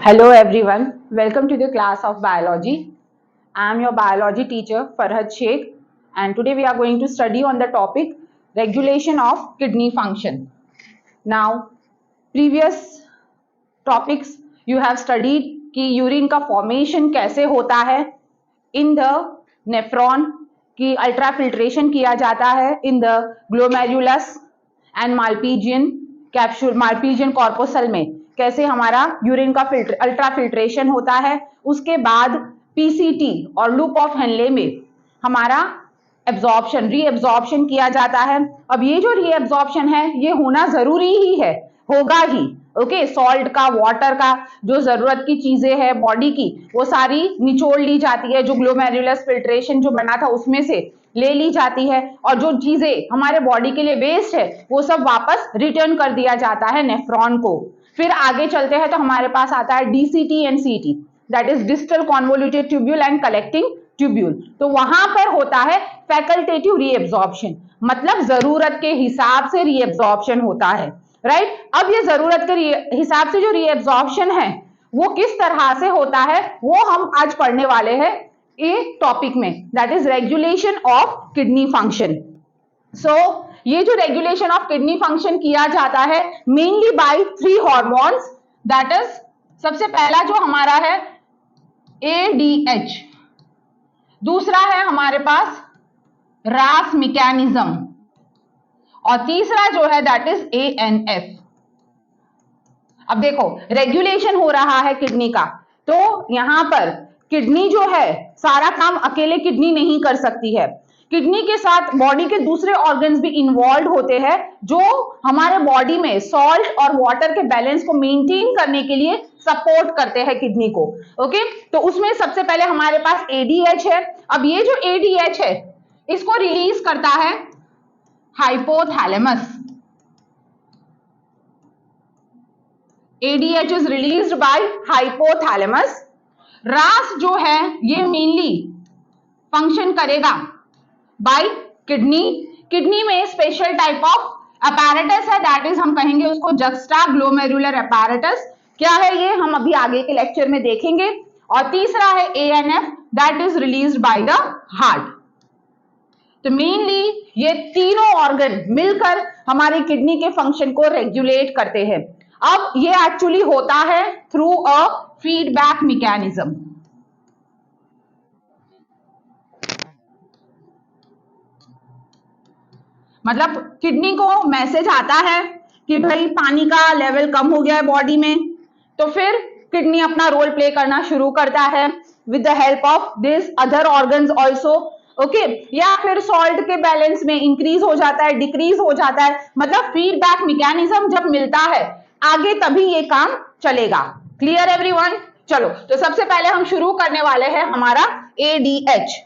Hello everyone, welcome to the class of biology. I am your biology teacher Farhad Sheikh and today we are going to study on the topic regulation of kidney function. Now, previous topics you have studied कि urine का formation कैसे होता है in the nephron की ultra filtration किया जाता है in the glomerulus and Malpighian capsule Malpighian corpuscle में कैसे हमारा यूरिन का अल्ट्रा फिल्ट्रेशन होता है। उसके बाद पीसीटी और लूप ऑफ हेनले में हमारा एब्जॉर्प्शन रीएब्जॉर्प्शन किया जाता है। अब ये जो रीएब्जॉर्प्शन है ये होना जरूरी ही है, होगा ही। ओके, सॉल्ट का, वाटर का, जो जरूरत की चीजें है बॉडी की वो सारी निचोड़ ली जाती है, जो ग्लोमेरुलस फिल्ट्रेशन जो बना था उसमें से ले ली जाती है और जो चीजें हमारे बॉडी के लिए वेस्ट है वो सब वापस रिटर्न कर दिया जाता है नेफ्रॉन को। फिर आगे चलते हैं तो हमारे पास आता है डीसीटी एंड सीटी, that is distal convoluted tubule and collecting tubule. तो वहां पर होता है फैकल्टेटिव रीएब्जॉर्प्शन, मतलब जरूरत के हिसाब से रीएब्जॉर्प्शन होता है, राइट। अब ये जरूरत के हिसाब से जो रीएब्जॉर्प्शन है वो किस तरह से होता है वो हम आज पढ़ने वाले हैं एक टॉपिक में, that is regulation of kidney function. So ये जो रेगुलेशन ऑफ किडनी फंक्शन किया जाता है mainly by 3 hormones, that is सबसे पहला जो हमारा है ADH, दूसरा है हमारे पास रास मैकेनिज्म और तीसरा जो है दैट इज ANF। अब देखो रेगुलेशन हो रहा है किडनी का, तो यहां पर किडनी जो है सारा काम अकेले किडनी नहीं कर सकती है, किडनी के साथ बॉडी के दूसरे ऑर्गन्स भी इन्वॉल्व होते हैं जो हमारे बॉडी में सॉल्ट और वाटर के बैलेंस को मेंटेन करने के लिए सपोर्ट करते हैं किडनी को। ओके, तो उसमें सबसे पहले हमारे पास ADH है। अब ये जो ADH है इसको रिलीज करता है hypothalamus. ADH is released by hypothalamus। रास जो है ये मेनली फंक्शन करेगा बाय किडनी। किडनी में स्पेशल टाइप ऑफ अपैरेटस है, दैट इज हम कहेंगे उसको जक्स्टा ग्लोमेरुलर अपैरेटस। क्या है ये हम अभी आगे के लेक्चर में देखेंगे। और तीसरा है ANF, that is released by the heart. तो मेनली ये तीनों ऑर्गन मिलकर हमारी किडनी के फंक्शन को रेगुलेट करते हैं। अब ये एक्चुअली होता है थ्रू अ फीडबैक मैकेनिज्म। मतलब किडनी को मैसेज आता है कि भाई पानी का लेवल कम हो गया है बॉडी में, तो फिर किडनी अपना रोल प्ले करना शुरू करता है with the help of this other organs also. Okay, या फिर सॉल्ट के बैलेंस में इंक्रीज हो जाता है, डिक्रीज हो जाता है, मतलब फीडबैक मैकेनिज्म जब मिलता है आगे तभी ये काम चलेगा। Clear everyone? चलो, तो सबसे पहले हम शुरू करने वाले हैं हमारा ADH।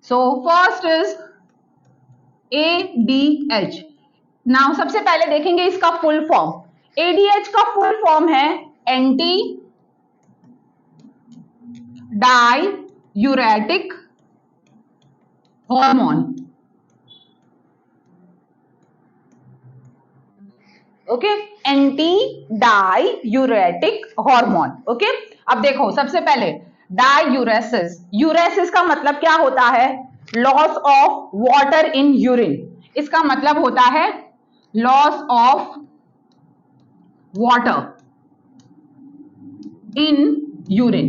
So first is ADH। Now सबसे पहले देखेंगे इसका फुल फॉर्म। ADH का फुल फॉर्म है anti diuretic hormone. Okay, anti diuretic hormone. Okay, अब देखो सबसे पहले डायूरेसिस। यूरेसिस का मतलब क्या होता है? Loss of water in urine. इसका मतलब होता है loss of water in urine,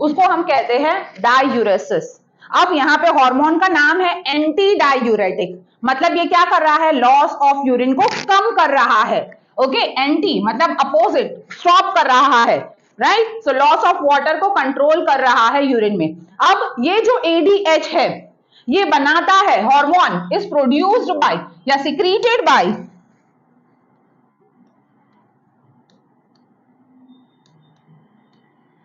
उसको हम कहते हैं डायूरेसिस। अब यहां पे हार्मोन का नाम है एंटी डायूरेटिक, मतलब ये क्या कर रहा है? लॉस ऑफ यूरिन को कम कर रहा है। ओके, एंटी मतलब अपोजिट, स्टॉप कर रहा है, right. So loss of water को कंट्रोल कर रहा है यूरिन में। अब ये जो ADH है ये बनाता है हार्मोन, इज प्रोड्यूस्ड बाय या सिक्रीटेड बाय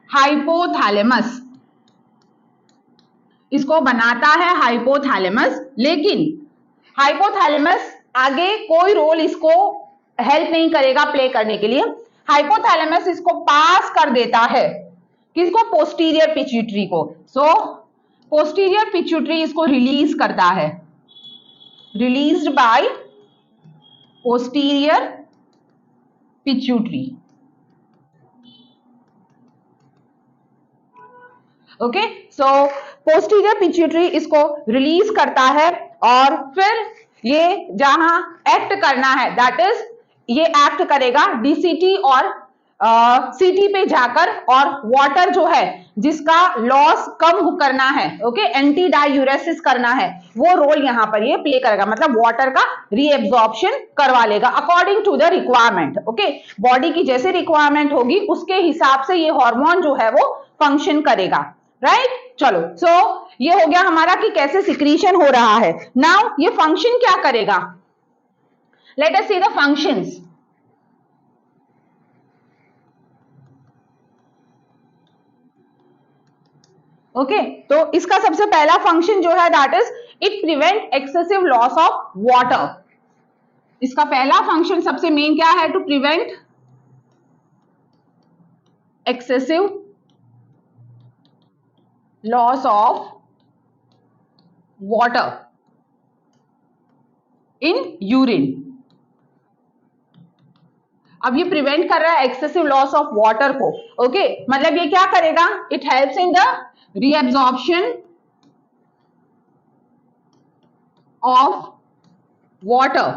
हाइपोथैलेमस। इसको बनाता है हाइपोथैलेमस, लेकिन हाइपोथैलेमस आगे कोई रोल इसको हेल्प नहीं करेगा प्ले करने के लिए। हाइपोथैलेमस इसको पास कर देता है किसको? पोस्टीरियर पिट्यूटरी को। सो पोस्टीरियर पिट्यूटरी इसको रिलीज करता है, released by posterior pituitary. Okay, so posterior pituitary इसको रिलीज करता है और फिर ये जहां एक्ट करना है, दैट इज ये एक्ट करेगा डीसीटी और सीटी पे जाकर, और वाटर जो है जिसका लॉस कम करना है, ओके, एंटी डायूरेसिस करना है, वो रोल यहां पर ये प्ले करेगा, मतलब वाटर का रीएब्जॉर्प्शन करवा लेगा according to the requirement. Okay, body की जैसे रिक्वायरमेंट होगी उसके हिसाब से ये हार्मोन जो है वो फंक्शन करेगा, राइट। चलो, सो ये हो गया हमारा कि कैसे सिक्रीशन हो रहा है। नाउ ये फंक्शन क्या करेगा, let us see the functions. Okay, तो इसका सबसे पहला फंक्शन जो है that is it prevent excessive loss of water. इसका पहला फंक्शन सबसे मेन क्या है, to prevent excessive loss of water in urine. अब ये प्रिवेंट कर रहा है एक्सेसिव लॉस ऑफ वाटर को, ओके, मतलब ये क्या करेगा, it helps in the reabsorption of water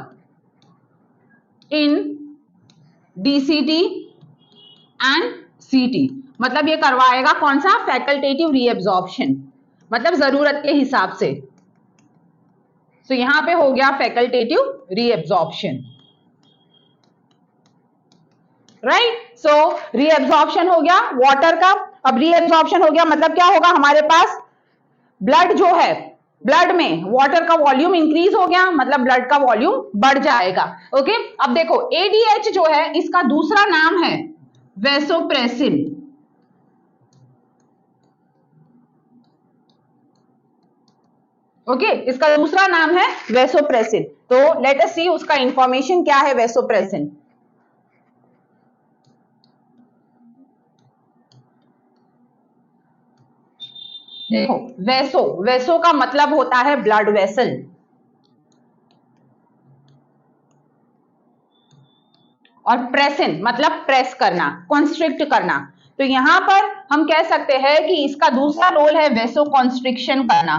in DCT and CT. मतलब ये करवाएगा कौन सा, फैकल्टेटिव रीअब्जॉर्प्शन, मतलब जरूरत के हिसाब से। तो यहां पे हो गया फैकल्टेटिव रीअब्जॉर्प्शन, राइट। सो रीअब्जॉर्प्शन हो गया वाटर का। अब रीअब्जॉर्प्शन हो गया मतलब क्या होगा, हमारे पास ब्लड जो है, ब्लड में वाटर का वॉल्यूम इंक्रीज हो गया, मतलब ब्लड का वॉल्यूम बढ़ जाएगा। ओके, अब देखो एडीएच जो है इसका दूसरा नाम है वैसोप्रेसिन। ओके, इसका दूसरा नाम है वैसोप्रेसिन। तो लेट अस सी उसका इंफॉर्मेशन क्या है वैसोप्रेसिन। देखो वैसो का मतलब होता है ब्लड वेसल, और प्रेसिन मतलब प्रेस करना, कॉन्स्ट्रिक्ट करना। तो यहां पर हम कह सकते हैं कि इसका दूसरा रोल है वेसो कॉन्स्ट्रिक्शन करना,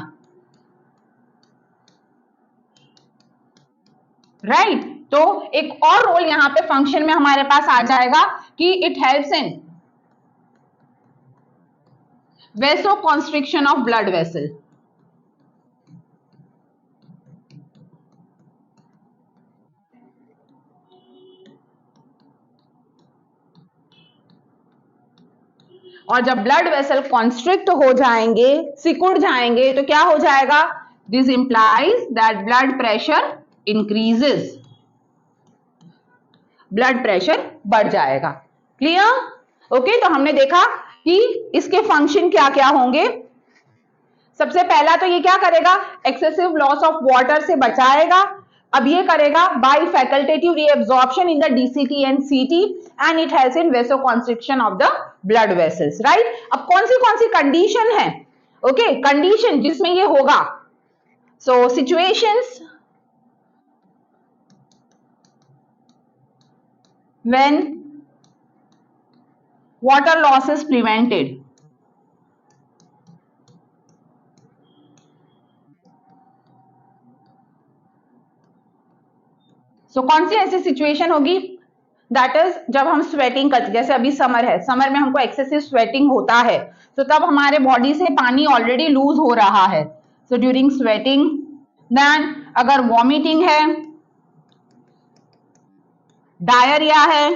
राइट। तो एक और रोल यहां पे फंक्शन में हमारे पास आ जाएगा कि it helps in वेसो constriction of blood vessel. और जब ब्लड वेसल कॉन्स्ट्रिक्ट हो जाएंगे, सिकुड़ जाएंगे, तो क्या हो जाएगा, this implies that blood pressure increases, blood pressure बढ़ जाएगा। क्लियर। ओके, तो हमने देखा कि इसके फंक्शन क्या क्या होंगे। सबसे पहला तो ये क्या करेगा, एक्सेसिव लॉस ऑफ वाटर से बचाएगा। अब ये करेगा by facultative reabsorption in the DCT and CT, and it helps in vasoconstriction of the blood vessels, right. अब कौन सी कंडीशन है, ओके, कंडीशन जिसमें ये होगा। So situations when water loss is prevented, so कौन सी ऐसी सिचुएशन होगी, दैट इज जब हम स्वेटिंग करते, जैसे अभी समर है, समर में हमको एक्सेसिव स्वेटिंग होता है, तो तब हमारे बॉडी से पानी ऑलरेडी लूज हो रहा है, सो ड्यूरिंग स्वेटिंग। देन अगर वॉमिटिंग है, डायरिया है,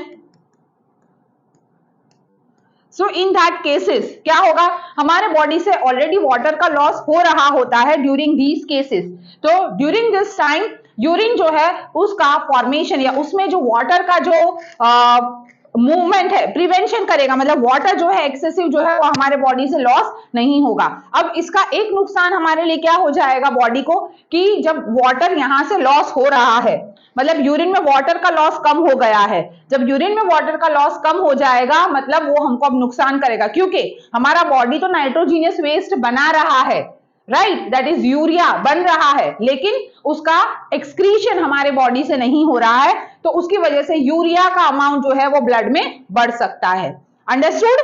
सो इन दैट केसेस क्या होगा, हमारे बॉडी से ऑलरेडी वाटर का लॉस हो रहा होता है ड्यूरिंग दीज केसेस। तो ड्यूरिंग दिस टाइम यूरिन जो है उसका फॉर्मेशन या उसमें जो वाटर का जो मूवमेंट है प्रिवेंशन करेगा, मतलब वाटर जो है एक्सेसिव जो है वो हमारे बॉडी से लॉस नहीं होगा। अब इसका एक नुकसान हमारे लिए क्या हो जाएगा बॉडी को, कि जब वाटर यहां से लॉस हो रहा है, मतलब यूरिन में वाटर का लॉस कम हो गया है, जब यूरिन में वाटर का लॉस कम हो जाएगा मतलब वो हमको अब नुकसान करेगा, क्योंकि हमारा बॉडी तो नाइट्रोजीनियस वेस्ट बना रहा है, राइट, दैट इज यूरिया बन रहा है, लेकिन उसका एक्सक्रीशन हमारे बॉडी से नहीं हो रहा है, तो उसकी वजह से यूरिया का अमाउंट जो है वो ब्लड में बढ़ सकता है। Understood?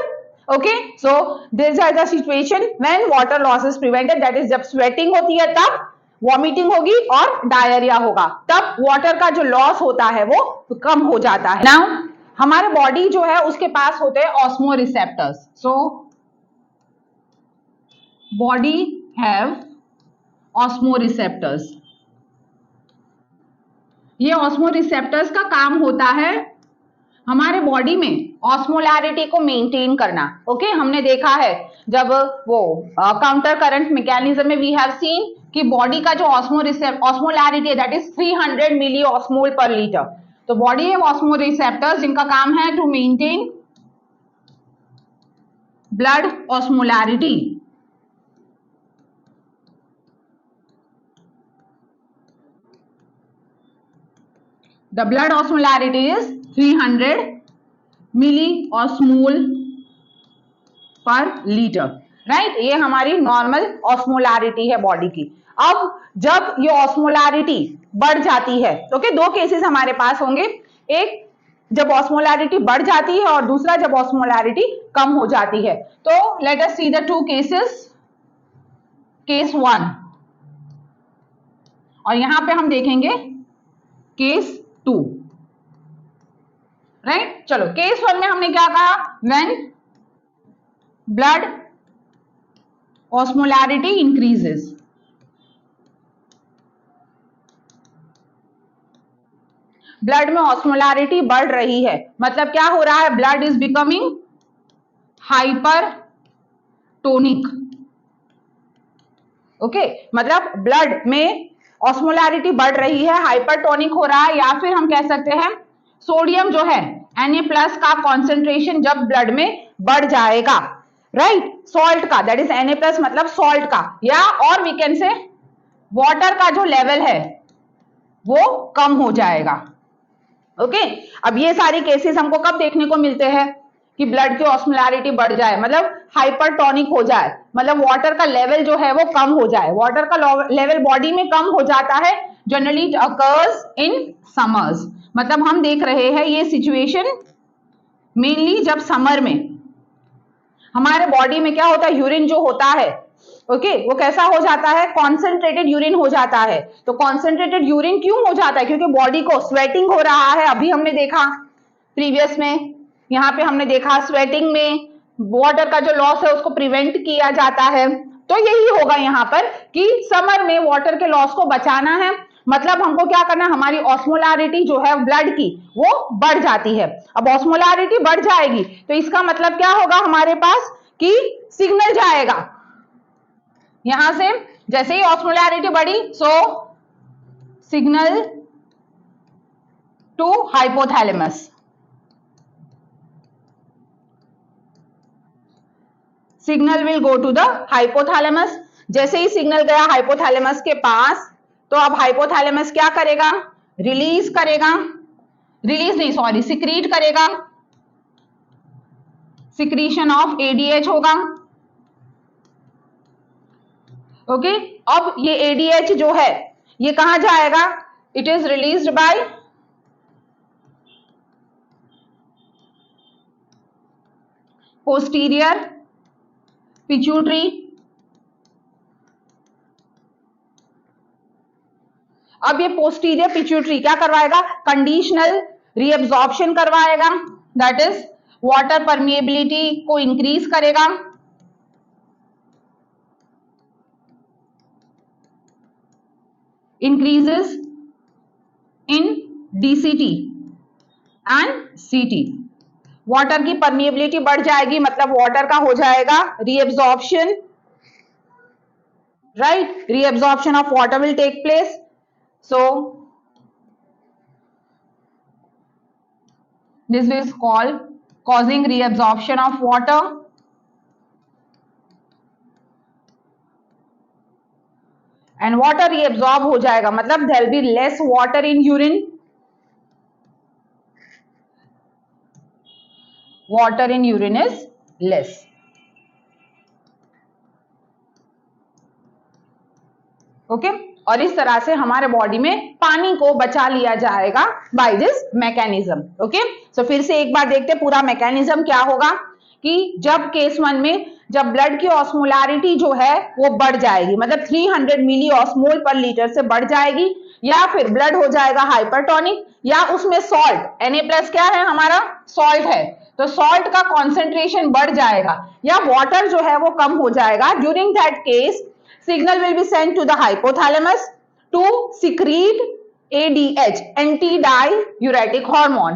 Okay, so this are the situation when water loss is prevented, that is जब स्वेटिंग होती है तब वॉमिटिंग होगी और डायरिया होगा, तब वाटर का जो लॉस होता है वो कम हो जाता है। नाउ हमारे बॉडी जो है उसके पास होते हैं osmo receptors. So body have osmo receptors. ये ऑस्मो रिसेप्टर्स का काम होता है हमारे बॉडी में ऑस्मोलैरिटी को मेंटेन करना। ओके, हमने देखा है जब वो काउंटर करंट मैकेनिज्म में वी हैव सीन कि बॉडी का जो ऑस्मोलैरिटी है that is 300 milli osmol per litre. तो बॉडी है ऑस्मो रिसेप्टर्स जिनका काम है to maintain blood osmolarity. The blood osmolarity is 300 milliosmol per liter, right? ये हमारी नॉर्मल ऑस्मोलैरिटी है बॉडी की। अब जब ये ऑस्मोलैरिटी बढ़ जाती है, ओके, दो केसेस हमारे पास होंगे, एक जब ऑस्मोलैरिटी बढ़ जाती है और दूसरा जब ऑस्मोलैरिटी कम हो जाती है। तो late us see the two cases. Case 1 और यहां पे हम देखेंगे केस 2, राइट? चलो, केस 1 में हमने क्या कहा? When blood osmolarity increases, blood में ऑस्मोलैरिटी बढ़ रही है, मतलब क्या हो रहा है? Blood is becoming hypertonic. Okay, मतलब ब्लड में ऑस्मोलैरिटी बढ़ रही है, हाइपरटोनिक हो रहा है, या फिर हम कह सकते हैं सोडियम जो है Na+ का कॉन्सेंट्रेशन जब ब्लड में बढ़ जाएगा, राइट? सॉल्ट का, दैट इज Na+ मतलब सॉल्ट का, या और वी कैन से वाटर का जो लेवल है वो कम हो जाएगा। ओके, अब ये सारे केसेस हमको कब देखने को मिलते हैं कि ब्लड की ऑस्मोलैरिटी बढ़ जाए, मतलब हाइपरटोनिक हो जाए, मतलब वाटर का लेवल जो है वो कम हो जाए। वाटर का लेवल बॉडी में कम हो जाता है, generally it occurs in summers. मतलब हम देख रहे हैं ये सिचुएशन मेनली जब समर में हमारे बॉडी में क्या होता है, यूरिन जो होता है, ओके, वो कैसा हो जाता है? कॉन्सेंट्रेटेड यूरिन हो जाता है। तो कॉन्सेंट्रेटेड यूरिन क्यों हो जाता है? क्योंकि बॉडी को स्वेटिंग हो रहा है। अभी हमने देखा प्रीवियस में, यहाँ पे हमने देखा स्वेटिंग में वाटर का जो लॉस है उसको प्रिवेंट किया जाता है। तो यही होगा यहाँ पर कि समर में वाटर के लॉस को बचाना है, मतलब हमको क्या करना है, हमारी ऑस्मोलैरिटी जो है ब्लड की वो बढ़ जाती है। अब ऑस्मोलैरिटी बढ़ जाएगी तो इसका मतलब क्या होगा हमारे पास कि सिग्नल जाएगा यहां से, जैसे ही ऑस्मोलैरिटी बढ़ी so signal to hypothalamus, signal will go to the hypothalamus. जैसे ही सिग्नल गया हाइपोथैलेमस के पास, तो अब हाइपोथैलेमस क्या करेगा? रिलीज करेगा, रिलीज नहीं सॉरी सिक्रीट करेगा, सिक्रीशन ऑफ एडीएच होगा। ओके, अब ये एडीएच जो है ये कहां जाएगा? It is released by posterior pituitary. अब ये पोस्टीरियर पिट्यूटरी क्या करवाएगा? कंडीशनल रीअब्जॉर्प्शन करवाएगा, दैट इज वाटर परमिएबिलिटी को इंक्रीज करेगा, increases in DCT and CT. Water की परमिएबिलिटी बढ़ जाएगी, मतलब वाटर का हो जाएगा reabsorption, right? Reabsorption of water will take place. So this is called causing reabsorption of water, and water reabsorb हो जाएगा, मतलब there will be less water in urine, water in urine is less. Okay और इस तरह से हमारे body में पानी को बचा लिया जाएगा by this mechanism. Okay so फिर से एक बार देखते पूरा मैकेनिज्म क्या होगा कि जब केस 1 में जब ब्लड की ऑस्मोलारिटी जो है वो बढ़ जाएगी, मतलब 300 मिली ऑस्मोल पर लीटर से बढ़ जाएगी, या फिर ब्लड हो जाएगा हाइपरटोनिक, या उसमें सॉल्ट Na+ क्या है हमारा सॉल्ट है, तो सॉल्ट का कॉन्सेंट्रेशन बढ़ जाएगा, या वाटर जो है वो कम हो जाएगा। During that case signal will be sent to the hypothalamus to secrete ADH, antidiuretic hormone।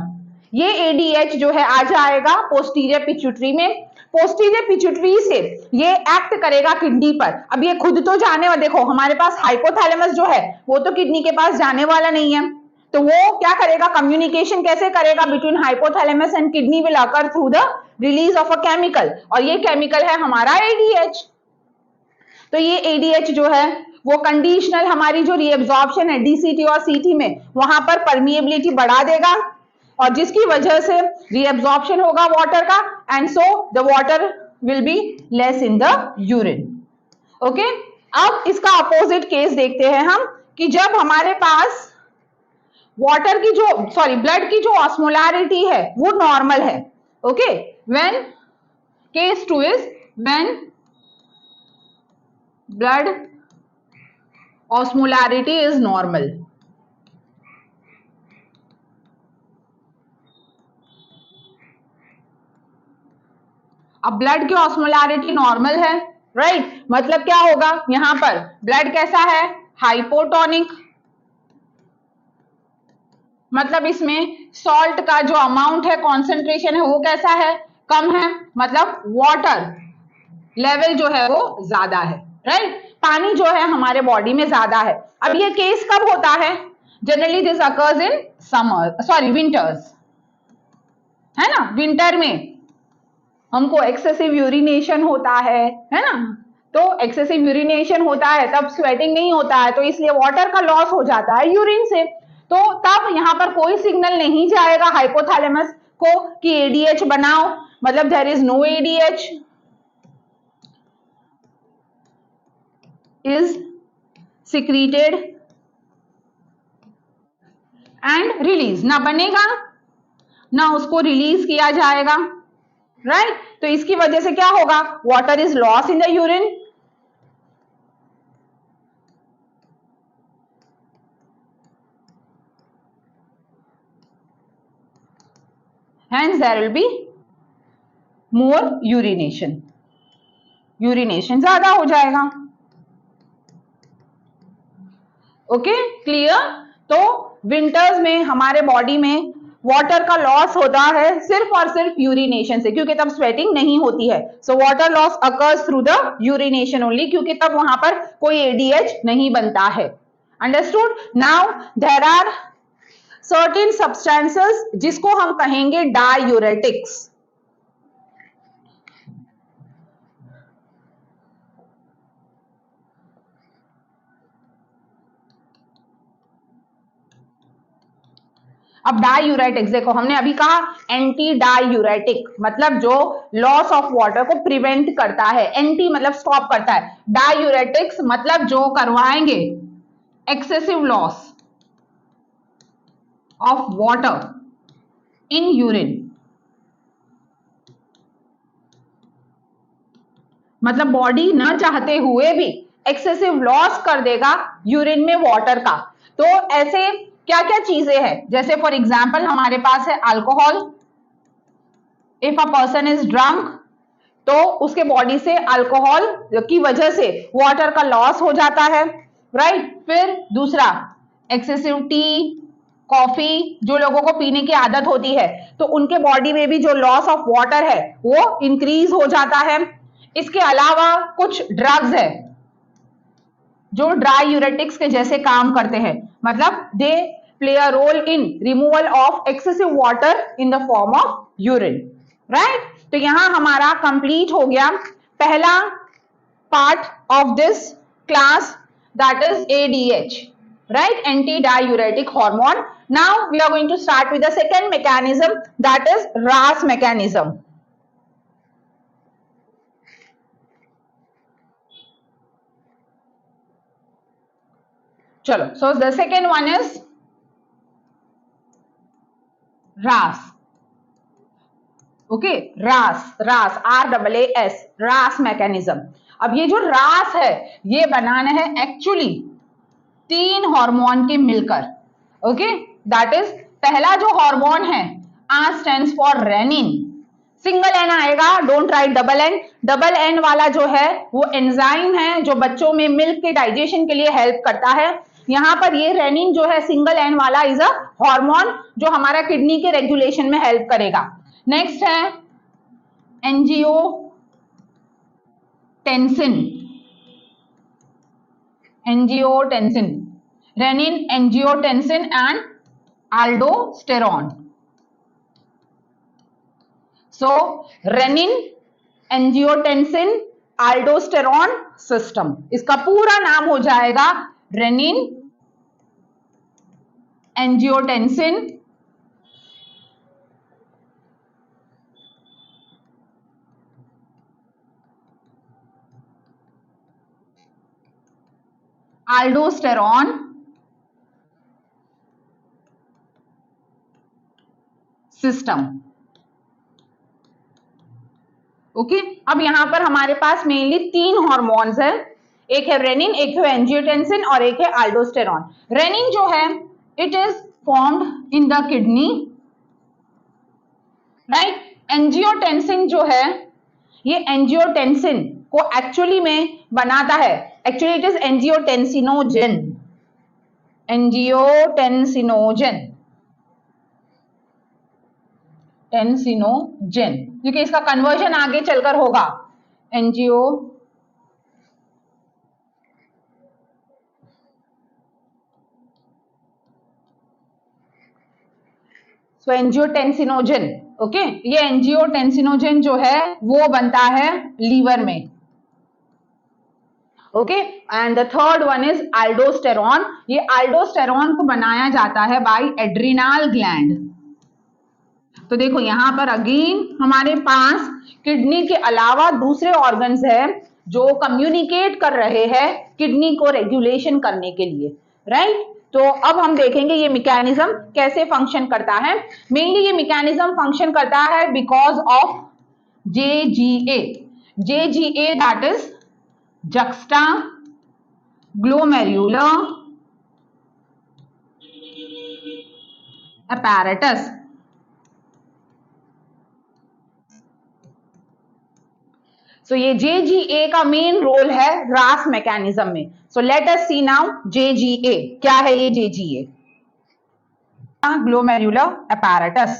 ये ADH जो है आ जाएगा पोस्टीरियर पिट्यूटरी में, पोस्टीरियर पिट्यूटरी से ये एक्ट करेगा किडनी पर। अब ये खुद तो जाने वाला, देखो हमारे पास हाइपोथैलेमस जो है वो तो किडनी के पास जाने वाला नहीं है, तो वो क्या करेगा, कम्युनिकेशन कैसे करेगा between hypothalamus and kidney will occur through the release of a chemical, और ये केमिकल है हमारा ADH। तो ये ADH जो है वो कंडीशनल हमारी जो रीएब्जॉर्प्शन है DCT और CT में वहां पर परमिएबिलिटी बढ़ा देगा, और जिसकी वजह से रीएब्जॉर्प्शन होगा वाटर का, and so the water will be less in the urine. Okay अब इसका अपोजिट केस देखते हैं हम कि जब हमारे पास वाटर की जो ब्लड की जो ऑस्मोलारिटी है वो नॉर्मल है। Okay when case 2 is when blood osmolarity is normal। अब ब्लड की ऑस्मोलारिटी नॉर्मल है, राइट, मतलब क्या होगा यहां पर ब्लड कैसा है हाइपोटोनिक, मतलब इसमें सॉल्ट का जो अमाउंट है कॉन्सेंट्रेशन है वो कैसा है कम है, मतलब वाटर लेवल जो है वो ज्यादा है, राइट, पानी जो है हमारे बॉडी में ज्यादा है। अब ये केस कब होता है, generally this occurs in summer winters, है ना, विंटर में हमको एक्सेसिव यूरिनेशन होता है ना, तो एक्सेसिव यूरिनेशन होता है तब स्वेटिंग नहीं होता है, तो इसलिए वाटर का लॉस हो जाता है यूरिन से, तो तब यहां पर कोई सिग्नल नहीं जाएगा हाइपोथैलेमस को कि ADH बनाओ, मतलब there is no ADH is secreted and release, ना बनेगा ना उसको रिलीज किया जाएगा, राइट, तो इसकी वजह से क्या होगा, water is loss in the urine, hence there will be more urination, urination ज्यादा हो जाएगा। ओके क्लियर, तो विंटर्स में हमारे बॉडी में वाटर का लॉस होता है सिर्फ और सिर्फ यूरिनेशन से, क्योंकि तब स्वेटिंग नहीं होती है, so water loss occurs through the urination only, क्योंकि तब वहां पर कोई ADH नहीं बनता है। Understood, now there are certain substances जिसको हम कहेंगे डायूरेटिक्स। अब डायूरेटिक्स देखो, हमने अभी कहा एंटी डायूरेटिक मतलब जो लॉस ऑफ वाटर को प्रिवेंट करता है, एंटी मतलब स्टॉप करता है, डायूरेटिक्स मतलब जो करवाएंगे excessive loss of water in urine, मतलब बॉडी न चाहते हुए भी एक्सेसिव लॉस कर देगा यूरिन में वाटर का। तो ऐसे क्या क्या चीजें हैं, जैसे फॉर एग्जाम्पल हमारे पास है alcohol, if a person is drunk तो उसके बॉडी से अल्कोहल की वजह से वाटर का लॉस हो जाता है, राइट। फिर दूसरा एक्सेसिव टी कॉफी, जो लोगों को पीने की आदत होती है तो उनके बॉडी में भी जो लॉस ऑफ वाटर है वो इंक्रीज हो जाता है। इसके अलावा कुछ ड्रग्स है जो ड्राई यूरेटिक्स के जैसे काम करते हैं, मतलब they play a role in removal of excessive water in the form of urine, right. तो यहां हमारा कंप्लीट हो गया पहला part of this class, that is ADH, right, anti-diuretic hormone. Now we are going to start with the second mechanism, that is RAS mechanism. चलो, so the second one is RAS. Okay, रास, रास, RAAS, रास mechanism. अब ये जो रास है ये बनाना है एक्चुअली 3 हार्मोन के मिलकर. ओके, दैट इज पहला जो हार्मोन है R stands for renin. Single N आएगा, don't write double N. Double N वाला जो है वो एंजाइम है जो बच्चों में मिल्क के डाइजेशन के लिए हेल्प करता है. यहां पर ये रेनिन जो है सिंगल एन वाला इज अ हार्मोन जो हमारा किडनी के रेगुलेशन में हेल्प करेगा. नेक्स्ट है angiotensin. Angiotensin, renin, angiotensin and aldosterone. So renin, angiotensin, aldosterone system. इसका पूरा नाम हो जाएगा renin, angiotensin, aldosterone system. Okay, अब यहां पर हमारे पास मेनली 3 हार्मोन्स है. एक है रेनिन, एक है एंजियोटेंसिन और एक है अल्डोस्टेरॉन. रेनिन जो है it is formed in the kidney, right. Angiotensin जो है ये एंजियोटेंसिन को एक्चुअली में बनाता है. Actually it is angiotensinogen. Angiotensinogen, tensinogen, क्योंकि इसका कन्वर्जन आगे चलकर होगा. Angio so angiotensinogen. ओके, ये एंजियोटेंसिनोजन जो है वो बनता है लीवर में. Okay, and the third one is aldosterone. ये अल्डोस्टेरॉन को बनाया जाता है बाय एड्रिनल ग्लैंड. तो देखो यहां पर अगेन हमारे पास किडनी के अलावा दूसरे ऑर्गन्स है जो कम्युनिकेट कर रहे हैं किडनी को रेगुलेशन करने के लिए, राइट. तो अब हम देखेंगे ये मैकेनिज्म कैसे फंक्शन करता है. मेनली ये मैकेनिज्म फंक्शन करता है because of JGA. JGA that is juxta glomerular apparatus. सो ये JGA का मेन रोल है रास मैकेनिज्म में. सो लेट अस सी नाउ JGA. क्या है ये JGA? Glomerular apparatus.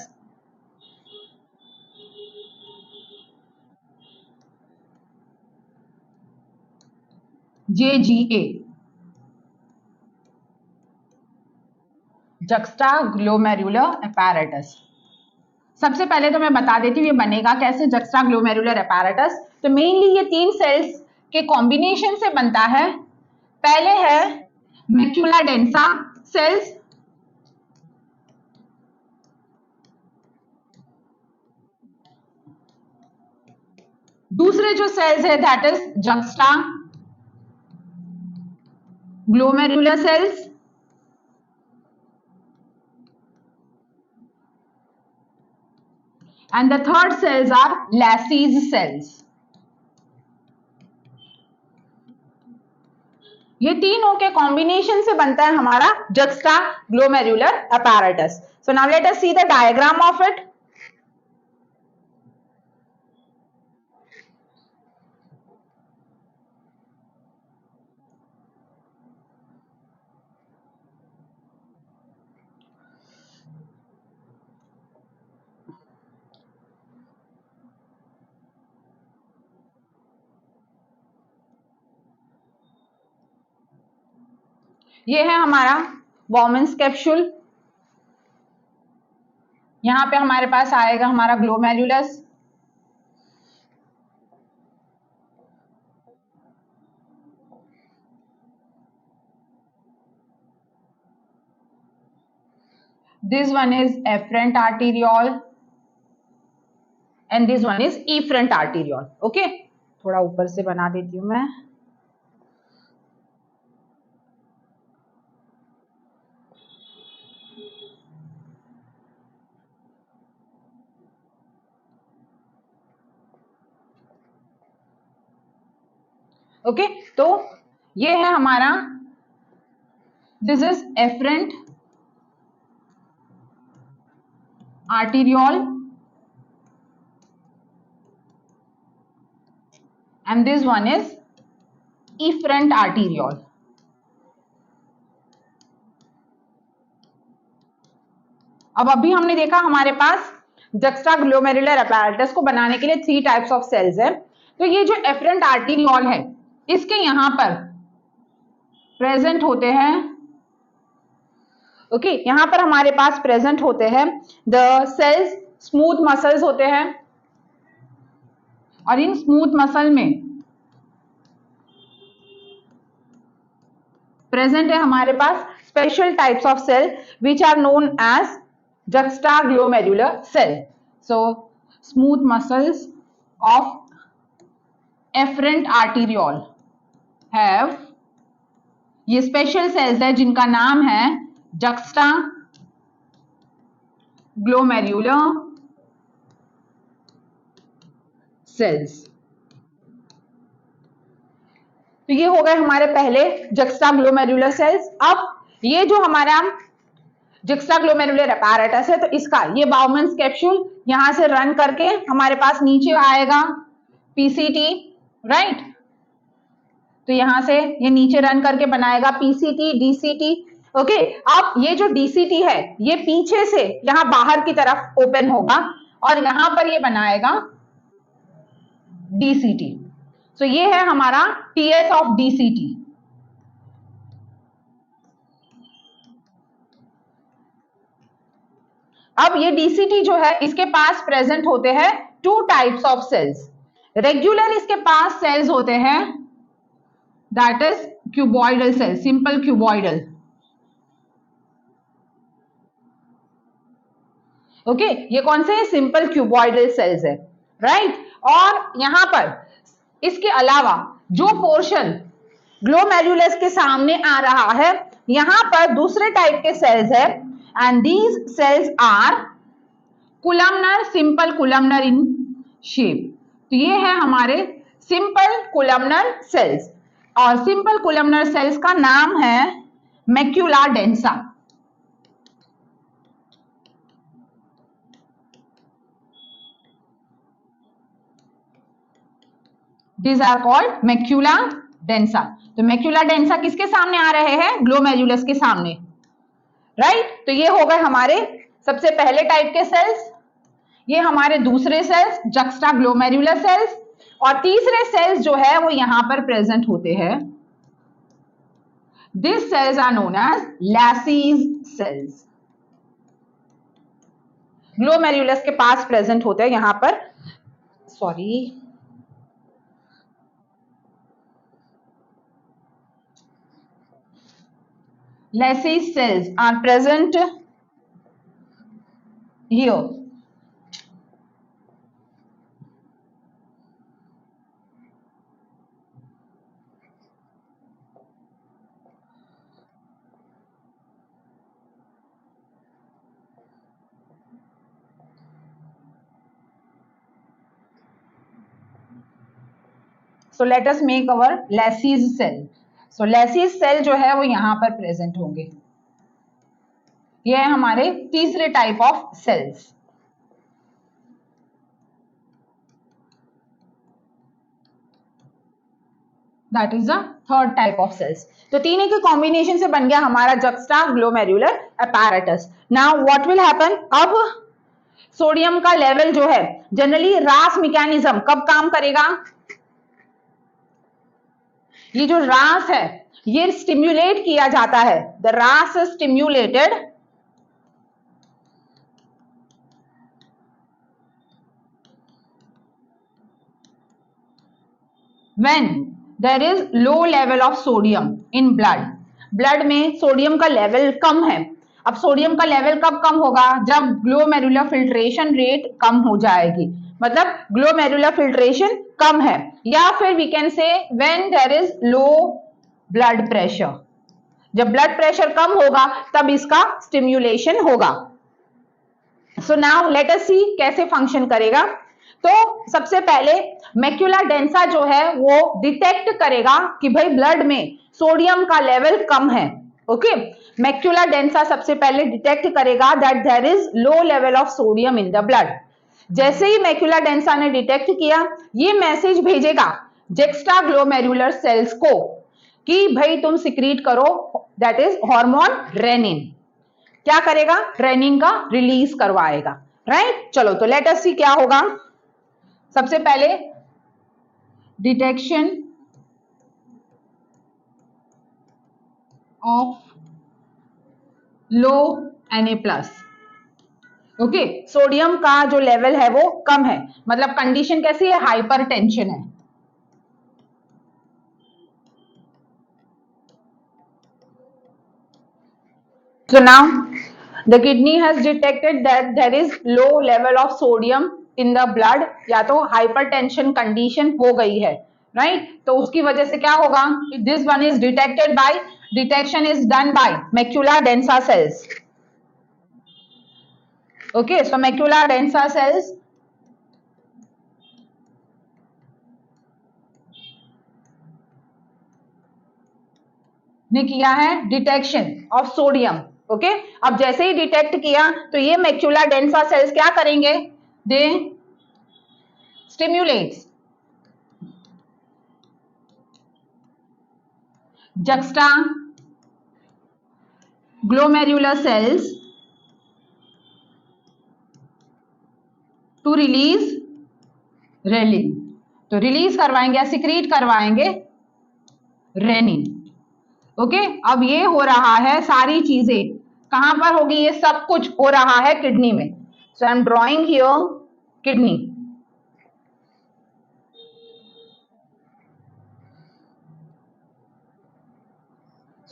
JGA, juxta glomerular apparatus. सबसे पहले तो मैं बता देती हूँ ये बनेगा कैसे जक्स्टा ग्लोमेरुलर apparatus. तो मेनली ये 3 सेल्स के कॉम्बिनेशन से बनता है. पहले है मैक्युला डेंसा सेल्स, दूसरे जो सेल्स है that is juxta glomerular cells, and the third cells are Lassie's cells. ये तीनों के कॉम्बिनेशन से बनता है हमारा juxta glomerular apparatus. So now let us see the diagram of it. ये है हमारा वॉमन्स कैप्सूल. यहां पे हमारे पास आएगा हमारा glomerulus. This one is afferent arteriole and this one is efferent arteriole. Okay, थोड़ा ऊपर से बना देती हूं मैं. ओके, तो ये है हमारा, this is efferent arteriole and this one is efferent arteriole. अब अभी हमने देखा हमारे पास जक्स्टाग्लोमेरुलर apparatus को बनाने के लिए 3 टाइप्स ऑफ सेल्स है। तो ये जो एफरेंट आर्टीरियोल है, इसके यहां पर प्रेजेंट होते हैं, ओके, यहां पर हमारे पास प्रेजेंट होते हैं द सेल्स, स्मूथ मसल्स होते हैं, और इन स्मूथ मसल में प्रेजेंट है हमारे पास special types of cell which are known as juxtaglomerular cell. So smooth muscles of efferent arteriole have ये स्पेशल सेल्स है जिनका नाम है juxtaglomerular cells. तो ये हो गए हमारे पहले juxtaglomerular cells. अब ये जो हमारा juxtaglomerular apparatus है, तो इसका ये बाउमन्स कैप्सूल यहां से रन करके हमारे पास नीचे आएगा पीसीटी, राइट। तो यहां से ये नीचे रन करके बनाएगा पीसीटी, डीसीटी, ओके। अब ये जो डीसीटी है ये पीछे से यहां बाहर की तरफ ओपन होगा और यहां पर ये बनाएगा डीसीटी। तो ये है हमारा टीएस ऑफ डीसीटी। अब ये डीसीटी जो है इसके पास प्रेजेंट होते हैं 2 टाइप्स ऑफ सेल्स। रेगुलर इसके पास सेल्स होते हैं, that is cuboidal cell, simple cuboidal, okay. ये कौन से सिंपल क्यूबॉइडल सेल्स है, राइट। और यहां पर इसके अलावा जो पोर्शन ग्लोमेरुलस के सामने आ रहा है, यहां पर दूसरे टाइप के सेल्स है, and these cells are columnar, simple columnar in shape. तो ये है हमारे simple columnar cells, और simple columnar cells का नाम है macula densa. These are called macula densa. तो macula densa किसके सामने आ रहे हैं? ग्लोमेरुलस के सामने, राइट। तो ये हो गए हमारे सबसे पहले टाइप के सेल्स, ये हमारे दूसरे सेल्स juxtaglomerular सेल्स, और तीसरे सेल्स जो है वो यहां पर प्रेजेंट होते हैं, this cells are known as lacis cells. Glomerulus के पास प्रेजेंट होते हैं यहां पर, sorry, Lacies cells are present here. So let us make our Lacies cell. So Lacies cell जो है वो यहां पर प्रेजेंट होंगे। ये है हमारे तीसरे type of cells. That is the third type of cells. तो तीनों के कॉम्बिनेशन से बन गया हमारा juxtaglomerular apparatus. Now what will happen, अब सोडियम का लेवल जो है, जनरली रास मैकेनिज्म कब काम करेगा, ये जो रास है ये स्टिम्युलेट किया जाता है, the RAAS is stimulated when there is low level of sodium in blood. Blood में सोडियम का लेवल कम है। अब सोडियम का लेवल कब कम होगा, जब ग्लोमेरुलर फिल्ट्रेशन रेट कम हो जाएगी, मतलब ग्लोमेरुलर फिल्ट्रेशन कम है, या फिर we can say when there is low blood pressure. जब ब्लड प्रेशर कम होगा तब इसका स्टिम्युलेशन होगा। सो नाउ लेट अस सी कैसे फंक्शन करेगा। तो सबसे पहले मैक्यूला डेंसा जो है वो डिटेक्ट करेगा कि भाई ब्लड में सोडियम का लेवल कम है। ओके, मैक्यूला डेंसा सबसे पहले डिटेक्ट करेगा that there is low level of sodium in the blood. जैसे ही मैक्यूला डेंसा ने डिटेक्ट किया, ये मैसेज भेजेगा जेक्स्ट्राग्लोमेरुलर सेल्स को कि भाई तुम सिक्रीट करो दैट इज हार्मोन रेनिन। क्या करेगा? रेनिन का रिलीज करवाएगा, राइट। चलो तो लेट अस सी क्या होगा। सबसे पहले detection of low Na+। Okay, sodium का जो लेवल है वो कम है, मतलब कंडीशन कैसी है? हाइपरटेंशन है। So now the kidney has detected that there is low level of sodium in the blood, या तो हाइपरटेंशन कंडीशन हो गई है, राइट। तो उसकी वजह से क्या होगा? This one is detected by, detection is done by macula densa cells. Okay, so macula densa cells ने किया है डिटेक्शन ऑफ सोडियम। ओके, अब जैसे ही डिटेक्ट किया तो ये मैक्यूला डेंसा सेल्स क्या करेंगे? They stimulates juxtaglomerular cells to release renin. तो रिलीज करवाएंगे या सिक्रीट करवाएंगे रेनिन। ओके, अब ये हो रहा है, सारी चीजें कहां पर होगी? ये सब कुछ हो रहा है किडनी में। So I am drawing here kidney.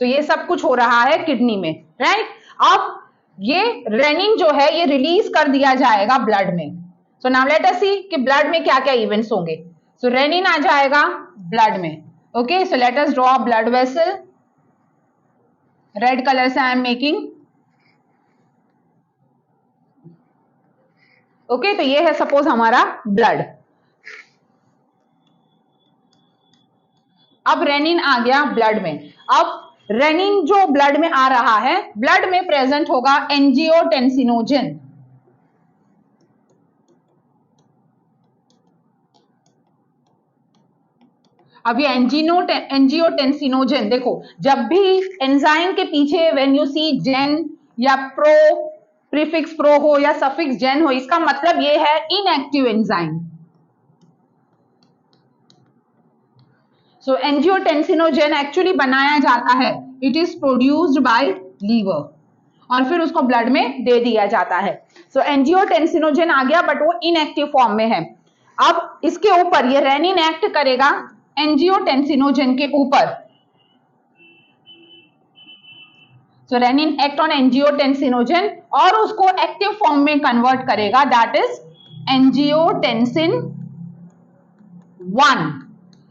तो ये सब कुछ हो रहा है किडनी में, राइट। अब ये रेनिन जो है ये रिलीज कर दिया जाएगा ब्लड में। सो नाउ लेट अस सी कि ब्लड में क्या क्या इवेंट्स होंगे। सो रेनिन आ जाएगा ब्लड में। Okay, so let us draw blood vessel. Red colour से आई एम मेकिंग। ओके, तो ये है सपोज हमारा ब्लड। अब रेनिन आ गया ब्लड में। अब रेनिन जो ब्लड में आ रहा है, ब्लड में प्रेजेंट होगा एंजियोटेंसिनोजन। अब ये एंजियोटेंसिनोजन देखो, जब भी एंजाइम के पीछे व्हेन यू सी जेन या प्रो, प्रीफिक्स प्रो हो या सफिक्स जेन हो, इसका मतलब ये है inactive enzyme. So angiotensinogen actually बनाया जाता है, it is produced by liver और फिर उसको ब्लड में दे दिया जाता है। सो एंजियोटेंसिनोजन आ गया बट वो इनएक्टिव फॉर्म में है। अब इसके ऊपर ये रेनिन एक्ट करेगा एंजियोटेंसिनोजन के ऊपर। सो रेनिन एक्ट ऑन एंजियोटेंसिनोजन और उसको एक्टिव फॉर्म में कन्वर्ट करेगा, दैट इज एंजियोटेंसिन 1।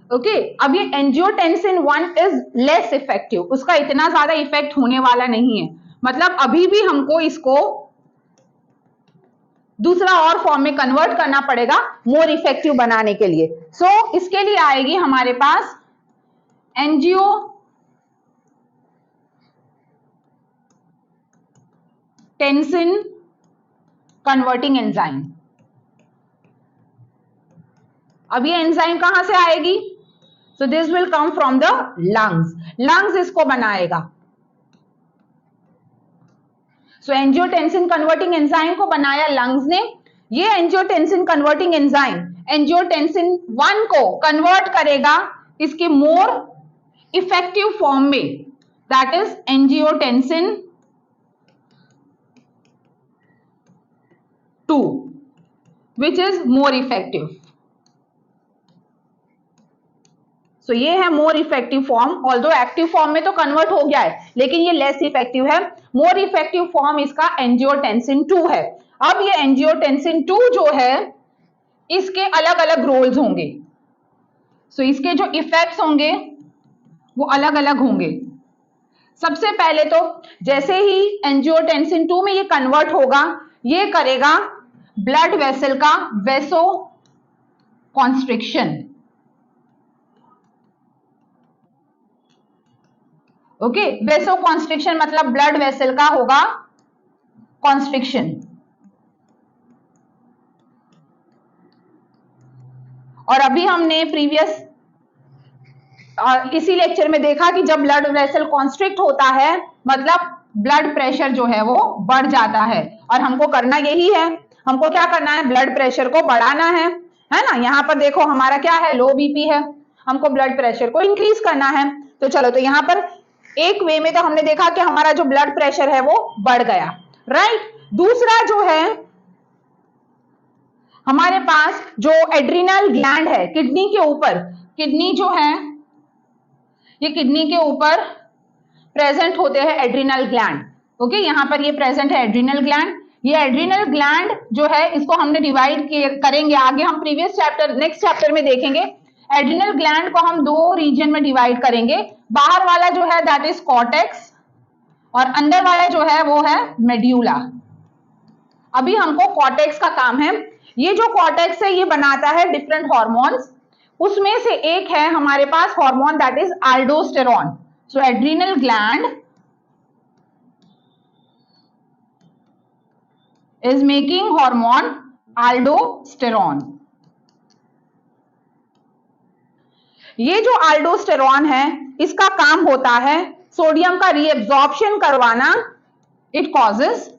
ओके, अब ये एंजियोटेंसिन 1 इज लेस इफेक्टिव, उसका इतना ज्यादा इफेक्ट होने वाला नहीं है, मतलब अभी भी हमको इसको दूसरा और फॉर्म में कन्वर्ट करना पड़ेगा मोर इफेक्टिव बनाने के लिए। सो इसके लिए आएगी हमारे पास एंजियोटेंसिन कन्वर्टिंग एंजाइम। अब ये एंजाइम कहां से आएगी? So this will come from the lungs. Lungs इसको बनाएगा। सो एंजियोटेंसिन कन्वर्टिंग एंजाइम को बनाया लंग्स ने। ये एंजियोटेंसिन कन्वर्टिंग एंजाइम एंजियोटेंसिन 1 को कन्वर्ट करेगा इसके मोर इफेक्टिव फॉर्म में, that is angiotensin 2 which is more effective. So ये है more effective form, although active form में तो कन्वर्ट हो गया है लेकिन ये लेस इफेक्टिव है। मोर इफेक्टिव फॉर्म इसका एंजियोटेंसिन 2 है। अब ये एंजियोटेंसिन 2 जो है इसके अलग अलग रोल्स होंगे। सो इसके जो इफेक्ट्स होंगे वो अलग अलग होंगे। सबसे पहले तो जैसे ही एंजियोटेंसिन 2 में ये कन्वर्ट होगा, ये करेगा ब्लड वेसल का वेसो कॉन्स्ट्रिक्शन। ओके, वेसो कॉन्स्ट्रिक्शन मतलब ब्लड वेसल का होगा कॉन्स्ट्रिक्शन। और अभी हमने प्रीवियस इसी लेक्चर में देखा कि जब ब्लड वेसल कॉन्स्ट्रिक्ट होता है मतलब ब्लड प्रेशर जो है वो बढ़ जाता है। और हमको करना यही है, हमको क्या करना है, ब्लड प्रेशर को बढ़ाना है ना। यहाँ पर देखो हमारा क्या है, लो बीपी है, हमको ब्लड प्रेशर को इंक्रीज करना है। तो चलो, तो यहाँ पर एक वे में तो हमने देखा कि हमारा जो ब्लड प्रेशर है वो बढ़ गया, राइट। दूसरा जो है हमारे पास जो एड्रिनल ग्लैंड है किडनी के ऊपर, किडनी जो है ये किडनी के ऊपर प्रेजेंट होते हैं एड्रिनल ग्लैंड। ओके, यहाँ पर ये प्रेजेंट है एड्रिनल ग्लैंड। ये एड्रिनल ग्लैंड जो है इसको हमने डिवाइड करेंगे आगे, हम प्रीवियस चैप्टर नेक्स्ट चैप्टर में देखेंगे। एड्रिनल ग्लैंड को हम दो रीजन में डिवाइड करेंगे। बाहर वाला जो है दैट इज कॉर्टेक्स और अंदर वाला जो है वो है मेड्यूला। अभी हमको कॉर्टेक्स का काम है। ये जो कॉर्टेक्स है ये बनाता है डिफरेंट हॉर्मोन्स। उसमें से एक है हमारे पास hormone that is aldosterone. So adrenal gland is making hormone aldosterone. ये जो एल्डोस्टेरॉन है इसका काम होता है सोडियम का रीएब्जॉर्प्शन करवाना। It causes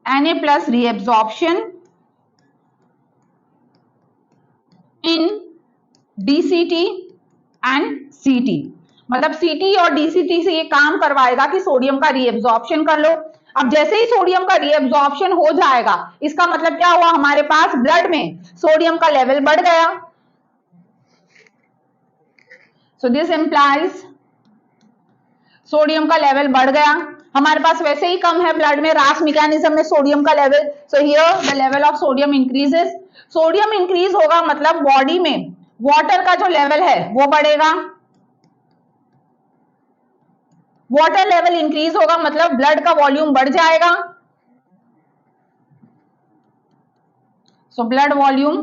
Na+ reabsorption in DCT and CT। मतलब CT और DCT से ये काम करवाएगा कि सोडियम का रीएब्जॉर्प्शन कर लो। अब जैसे ही सोडियम का रीएब्जॉर्प्शन हो जाएगा इसका मतलब क्या हुआ, हमारे पास ब्लड में सोडियम का लेवल बढ़ गया। सो दिस इंप्लाइज सोडियम का लेवल बढ़ गया। हमारे पास वैसे ही कम है ब्लड में, रास मैकेनिज्म में सोडियम का level. So here the level of sodium increases. Sodium increase होगा मतलब बॉडी में वाटर का जो लेवल है वो बढ़ेगा। वाटर लेवल इंक्रीज होगा मतलब ब्लड का वॉल्यूम बढ़ जाएगा। So blood volume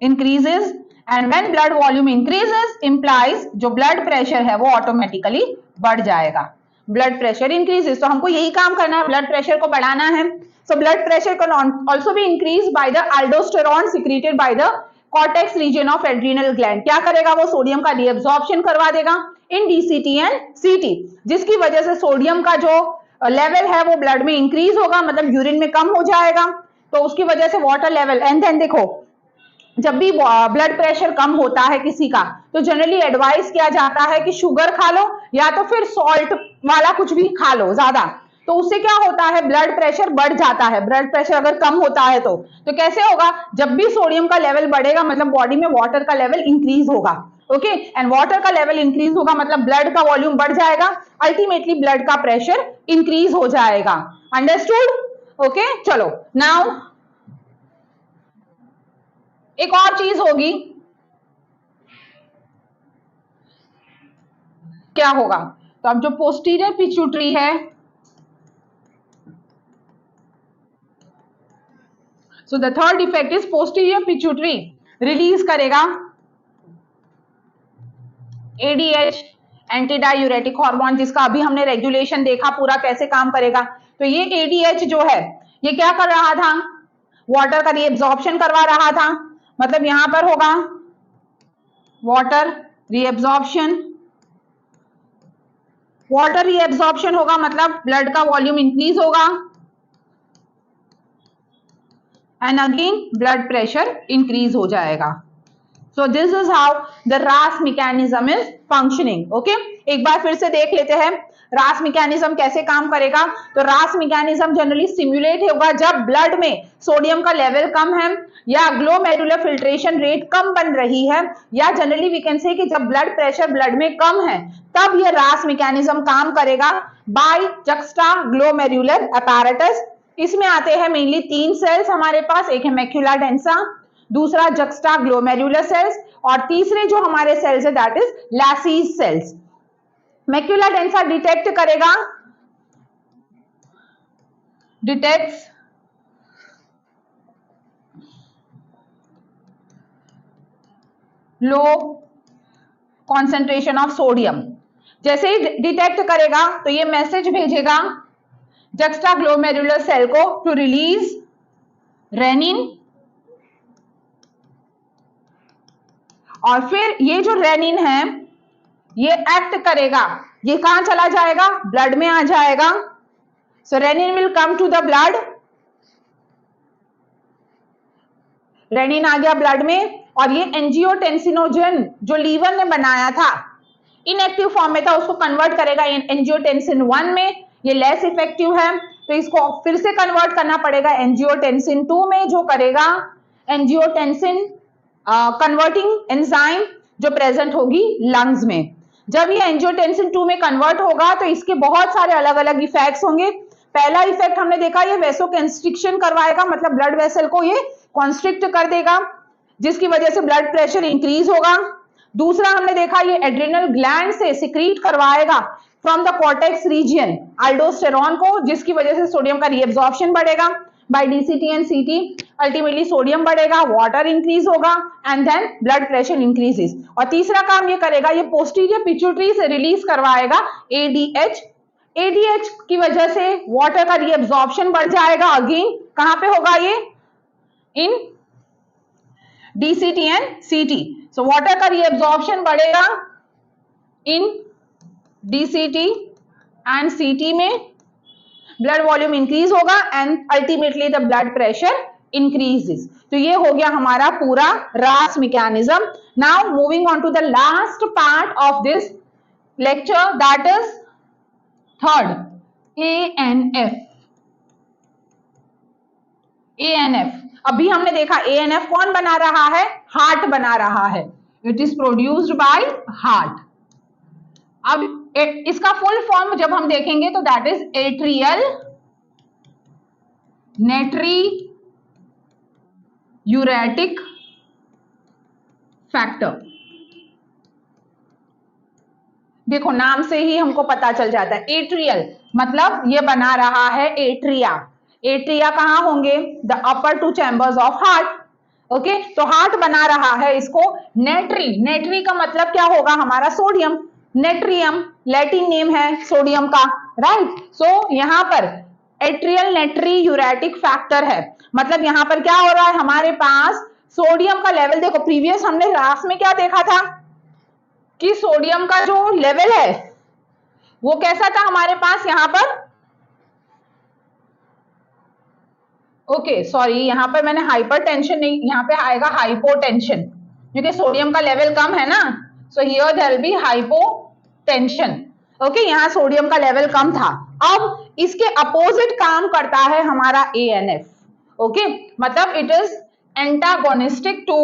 increases and when blood volume increases implies जो ब्लड प्रेशर है वो ऑटोमेटिकली बढ़ जाएगा। ब्लड प्रेशर इंक्रीजेस, तो हमको यही काम करना है, ब्लड प्रेशर को बढ़ाना है। So blood pressure can also be increase by the aldosterone secreted by the cortex region of adrenal gland. क्या करेगा वो, सोडियम का रीअब्जॉर्प्शन करवा देगा इन DCT एंड CT, जिसकी वजह से सोडियम का जो लेवल है वो ब्लड में इंक्रीज होगा, मतलब यूरिन में कम हो जाएगा। तो उसकी वजह से वाटर लेवल एंड देन देखो जब भी ब्लड प्रेशर कम होता है किसी का तो जनरली एडवाइस किया जाता है कि शुगर खा लो या तो फिर सॉल्ट वाला कुछ भी खा लो ज्यादा। तो उससे क्या होता है, ब्लड प्रेशर बढ़ जाता है। ब्लड प्रेशर अगर कम होता है तो कैसे होगा, जब भी सोडियम का लेवल बढ़ेगा मतलब बॉडी में वाटर का लेवल इंक्रीज होगा। ओके, एंड वाटर का लेवल इंक्रीज होगा मतलब ब्लड का वॉल्यूम बढ़ जाएगा, अल्टीमेटली ब्लड का प्रेशर इंक्रीज हो जाएगा। अंडरस्टूड? ओके, चलो नाउ एक और चीज होगी, क्या होगा, तो अब जो पोस्टीरियर पिट्यूटरी है, so the third effect is posterior pituitary release करेगा ADH एंटी डायूरेटिक हार्मोन, जिसका अभी हमने रेगुलेशन देखा पूरा कैसे काम करेगा। तो ये ADH जो है ये क्या कर रहा था, वाटर का रीएब्जॉर्प्शन करवा रहा था। मतलब यहां पर होगा वाटर रीएब्जॉर्प्शन, वाटर रीएब्जॉर्प्शन होगा मतलब ब्लड का वॉल्यूम इंक्रीज होगा and again blood pressure increase हो जाएगा। So this is how the RAS mechanism is functioning. Okay, एक बार फिर से देख लेते हैं RAS mechanism कैसे काम करेगा। तो RAS mechanism जनरली स्टिम्युलेट होगा जब ब्लड में सोडियम का लेवल कम है या ग्लोमेरुलर फिल्ट्रेशन रेट कम बन रही है, या जनरली वी कैन से कि जब ब्लड प्रेशर ब्लड में कम है तब ये RAS mechanism काम करेगा बाय जक्स्टा ग्लोमेरुलर अपैरेटस। इसमें आते हैं मेनली 3 सेल्स हमारे पास, एक है मैक्यूला डेंसा, दूसरा जक्स्टा ग्लोमेरुलर सेल्स और तीसरे जो हमारे सेल्स है that is lacis cells. Macula densa detects low concentration of sodium. जैसे ही डिटेक्ट करेगा तो ये मैसेज भेजेगा जुक्स्टाग्लोमेरुलर सेल को टू रिलीज रेनिन, और फिर ये जो रेनिन है ये एक्ट करेगा, ये कहां चला जाएगा, ब्लड में आ जाएगा। So renin will come to the blood, renin आ गया ब्लड में, और ये एंजियोटेंसिनोजन जो लीवर ने बनाया था, इनएक्टिव फॉर्म में था, उसको कन्वर्ट करेगा एंजियोटेंसिन 1 में। ये लेस इफेक्टिव है तो इसको फिर से कन्वर्ट करना पड़ेगा एंजियोटेंसिन 2 में, जो करेगा एंजियोटेंसिन कन्वर्टिंग एंजाइम जो प्रेजेंट होगी लंग्स में। जब ये एंजियोटेंसिन 2 में कन्वर्ट होगा तो इसके बहुत सारे अलग अलग इफेक्ट्स होंगे। पहला इफेक्ट हमने देखा, ये वेसो कंस्ट्रिक्शन करवाएगा, मतलब ब्लड वेसल को ये कॉन्स्ट्रिक्ट कर देगा, जिसकी वजह से ब्लड प्रेशर इंक्रीज होगा। दूसरा हमने देखा, ये एड्रिनल ग्लैंड से सिक्रीट करवाएगा from the cortex region aldosterone को, जिसकी वजह से सोडियम का रीअब्जॉर्प्शन बढ़ेगा by DCT and CT. Ultimately sodium बढ़ेगा, वाटर इंक्रीज होगा and then blood pressure increases. और तीसरा काम ये करेगा, ये पोस्टीरियर पिट्यूटरी से रिलीज करवाएगा एडीएच। एडीएच की वजह से वाटर का रीअब्जॉर्प्शन बढ़ जाएगा। अगेन कहां पे होगा ये, इन डीसीटी एंड सीटी। सो वाटर का रीअब्जॉर्प्शन बढ़ेगा इन डीसीटी एंड सीटी में, ब्लड वॉल्यूम इंक्रीज होगा and ultimately the blood pressure increases. तो ये हो गया हमारा पूरा RAAS mechanism. Now moving on to the last part of this lecture, that is third, ANF. ANF अभी हमने देखा, एएनएफ कौन बना रहा है, हार्ट बना रहा है, it is produced by heart. अब इसका फुल फॉर्म जब हम देखेंगे तो that is atrial natriuretic factor. देखो नाम से ही हमको पता चल जाता है, एट्रियल मतलब ये बना रहा है एट्रिया। एट्रिया कहां होंगे, the upper two chambers of heart. Okay, तो हार्ट बना रहा है इसको। नेट्री, नेट्री का मतलब क्या होगा हमारा, सोडियम। नेट्रियम लैटिन नेम है सोडियम का, राइट। सो यहां पर एट्रियल नेट्री यूरेटिक फैक्टर है, मतलब यहां पर क्या हो रहा है, हमारे पास सोडियम का लेवल, देखो प्रीवियस हमने रास में क्या देखा था कि सोडियम का जो लेवल है वो कैसा था हमारे पास यहां पर, ओके सॉरी, यहां पर मैंने हाइपरटेंशन नहीं, यहां पे आएगा हाइपोटेंशन, क्योंकि सोडियम का लेवल कम है ना। So here there will be hypotension. Okay, यहां सोडियम का लेवल कम था। अब इसके अपोजिट काम करता है हमारा एएनएफ। ओके, मतलब it is antagonistic to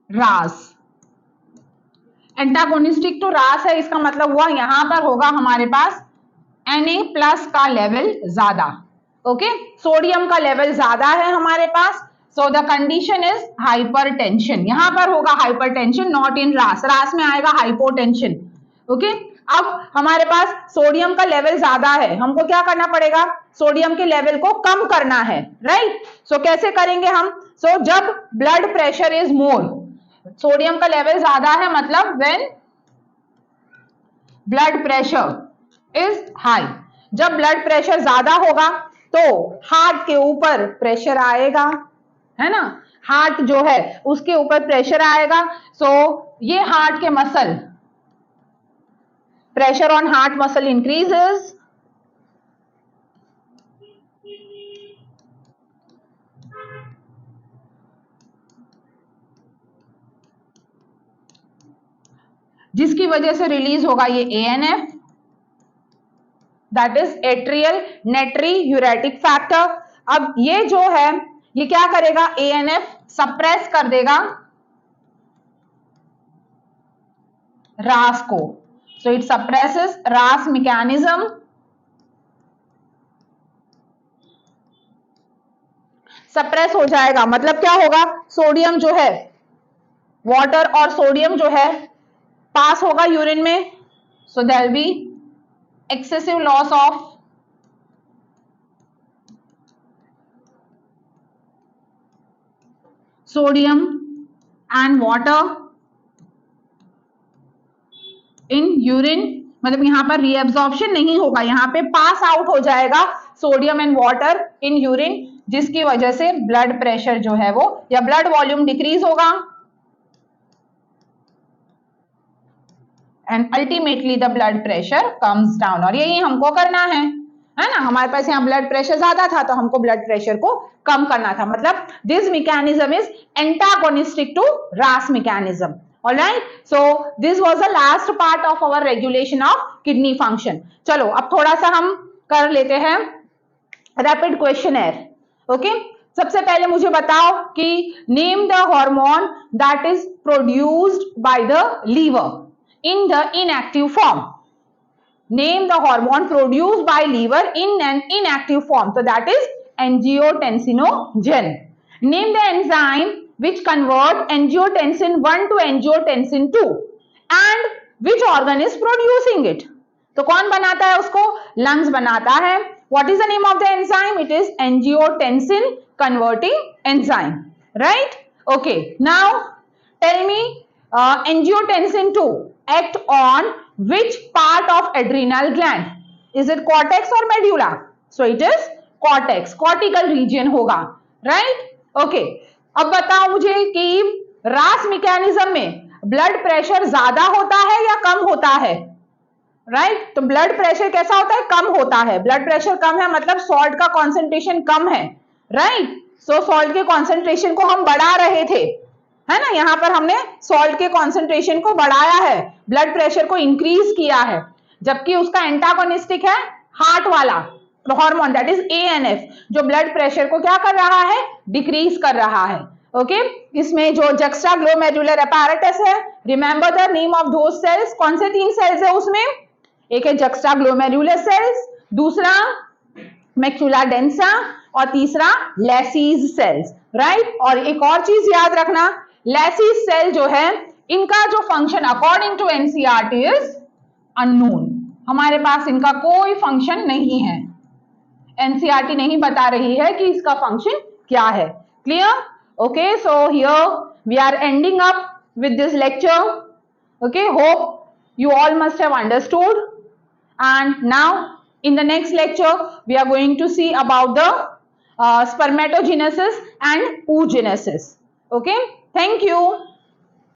RAS. Antagonistic to RAS है, इसका मतलब हुआ यहां पर होगा हमारे पास Na+ का लेवल ज्यादा। ओके, सोडियम का लेवल ज्यादा है हमारे पास, so the condition is hypertension. यहां पर होगा हाइपरटेंशन, नॉट इन रास, रास में आएगा हाइपोटेंशन। ओके, अब हमारे पास सोडियम का लेवल ज्यादा है, हमको क्या करना पड़ेगा, सोडियम के लेवल को कम करना है, राइट। सो कैसे करेंगे हम, सो जब blood pressure is more, sodium का लेवल ज्यादा है मतलब when blood pressure is high, जब ब्लड प्रेशर ज्यादा होगा तो हार्ट के ऊपर प्रेशर आएगा, है ना, हार्ट जो है उसके ऊपर प्रेशर आएगा। सो ये हार्ट के muscle, pressure on heart muscle increases, जिसकी वजह से रिलीज होगा ये ANF, that is atrial natriuretic factor. अब ये जो है ये क्या करेगा, एएनएफ सप्रेस कर देगा रास को, सो इट सप्रेसेस रास मैकेनिज्म। सप्रेस हो जाएगा मतलब क्या होगा, सोडियम जो है, वाटर और सोडियम जो है पास होगा यूरिन में, so there will be excessive loss of sodium and water in urine, मतलब यहाँ पर रीएब्जॉर्प्शन नहीं होगा, यहाँ पे पास आउट हो जाएगा sodium and water in urine, जिसकी वजह से ब्लड प्रेशर जो है वो या ब्लड वॉल्यूम डिक्रीज होगा and ultimately the blood pressure comes down. और यही हमको करना है ना, हमारे पास यहाँ ब्लड प्रेशर ज्यादा था तो हमको ब्लड प्रेशर को कम करना था, मतलब this mechanism is antagonistic to RAAS mechanism. Alright, so this was the last part of our regulation of kidney function. चलो अब थोड़ा सा हम कर लेते हैं रैपिड क्वेश्चनर। ओके, सबसे पहले मुझे बताओ कि name the hormone that is produced by the liver in the inactive form. Name the hormone produced by liver in an inactive form. So that is angiotensinogen. Name the enzyme which convert angiotensin 1 to angiotensin 2 and which organ is producing it. तो कौन बनाता है उसको? lungs बनाता है. What is the name of the enzyme? It is angiotensin converting enzyme. Right? Okay. Now tell me angiotensin 2 act on which part of adrenal gland? Is it cortex or medulla? So it is cortex, cortical region होगा, right? Okay. अब बताओ मुझे कि रास mechanism में blood pressure ज्यादा होता है या कम होता है? राइट, तो ब्लड प्रेशर कैसा होता है? कम होता है। ब्लड प्रेशर कम है मतलब सॉल्ट का कॉन्सेंट्रेशन कम है, राइट? सो सॉल्ट के कॉन्सेंट्रेशन को हम बढ़ा रहे थे, है ना, यहाँ पर हमने सॉल्ट के कॉन्सेंट्रेशन को बढ़ाया है, ब्लड प्रेशर को इंक्रीज किया है, जबकि उसका एंटागोनिस्टिक है हार्ट वाला हार्मोन दैट इज ANF, जो ब्लड प्रेशर को क्या कर रहा है? डिक्रीज कर रहा है। ओके, इसमें जो जक्स्ट्राग्लोमेरुलर apparatus है, remember the name of those cells. कौन से 3 सेल्स है उसमें? एक है जक्स्ट्राग्लोमेरुलर सेल्स, दूसरा मैक्युला डेंसा और तीसरा लैसीज सेल्स, राइट? और एक और चीज याद रखना, लैसीज सेल जो है इनका जो function according to NCERT is unknown, हमारे पास इनका कोई फंक्शन नहीं है, NCERT नहीं बता रही है कि इसका फंक्शन क्या है। Clear? Okay, so here we are ending up with this lecture. Okay, hope you all must have understood, and now in the next lecture we are going to see about the spermatogenesis and oogenesis. Okay, thank you.